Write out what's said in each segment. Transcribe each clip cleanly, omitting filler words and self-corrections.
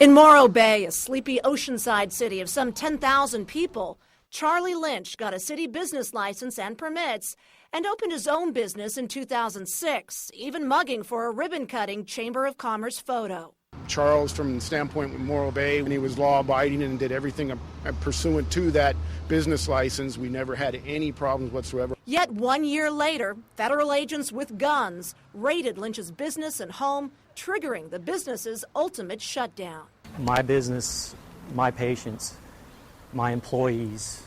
In Morro Bay, a sleepy oceanside city of some 10,000 people, Charlie Lynch got a city business license and permits and opened his own business in 2006, even mugging for a ribbon-cutting Chamber of Commerce photo. Charles, from the standpoint with Morro Bay, when he was law-abiding and did everything pursuant to that business license, we never had any problems whatsoever. Yet 1 year later, federal agents with guns raided Lynch's business and home, triggering the business's ultimate shutdown. My business, my patients, my employees,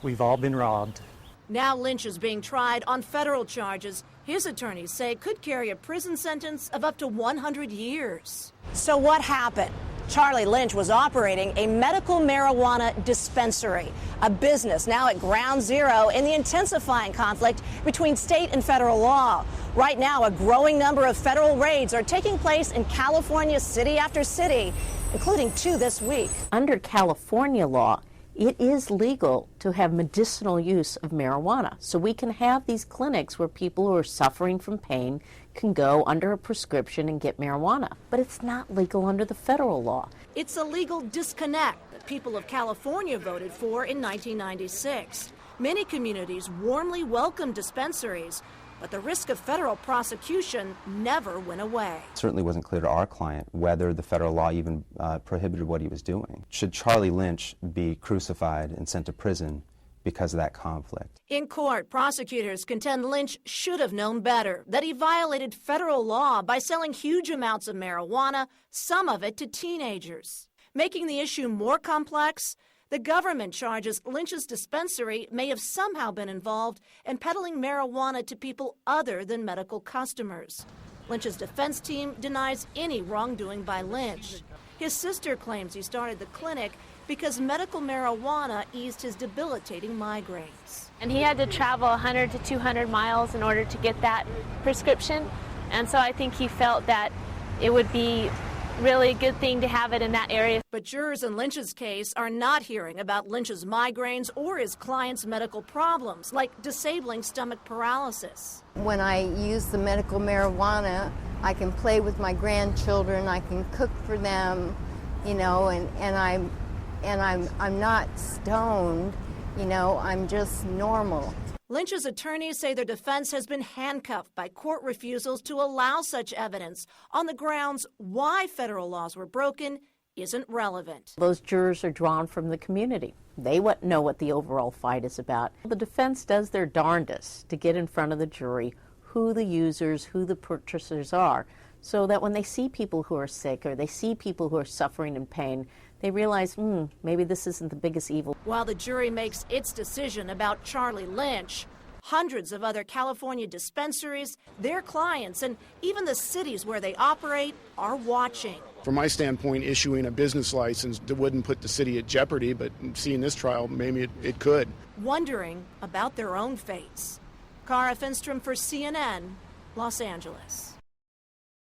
we've all been robbed. Now Lynch is being tried on federal charges his attorneys say could carry a prison sentence of up to 100 years. So what happened? Charlie Lynch was operating a medical marijuana dispensary, a business now at ground zero in the intensifying conflict between state and federal law. Right now, a growing number of federal raids are taking place in California city after city, including 2 this week. Under California law, it is legal to have medicinal use of marijuana. So we can have these clinics where people who are suffering from pain can go under a prescription and get marijuana. But it's not legal under the federal law. It's a legal disconnect that people of California voted for in 1996. Many communities warmly welcomed dispensaries, but the risk of federal prosecution never went away. It certainly wasn't clear to our client whether the federal law even prohibited what he was doing. Should Charlie Lynch be crucified and sent to prison because of that conflict? In court, prosecutors contend Lynch should have known better, that he violated federal law by selling huge amounts of marijuana, some of it to teenagers. Making the issue more complex, the government charges Lynch's dispensary may have somehow been involved in peddling marijuana to people other than medical customers. Lynch's defense team denies any wrongdoing by Lynch. His sister claims he started the clinic because medical marijuana eased his debilitating migraines. And he had to travel 100 to 200 miles in order to get that prescription. And so I think he felt that it would be really a good thing to have it in that area. But jurors in Lynch's case are not hearing about Lynch's migraines or his client's medical problems, like disabling stomach paralysis. When I use the medical marijuana, I can play with my grandchildren, I can cook for them, you know, and I'm not stoned, you know, I'm just normal. Lynch's attorneys say their defense has been handcuffed by court refusals to allow such evidence on the grounds why federal laws were broken isn't relevant. Those jurors are drawn from the community. They know what the overall fight is about. The defense does their darndest to get in front of the jury who the users, who the purchasers are, so that when they see people who are sick or they see people who are suffering in pain, they realize, maybe this isn't the biggest evil. While the jury makes its decision about Charlie Lynch, hundreds of other California dispensaries, their clients, and even the cities where they operate are watching. From my standpoint, issuing a business license that wouldn't put the city at jeopardy, but seeing this trial, maybe it could. Wondering about their own fates. Cara Finstrom for CNN, Los Angeles.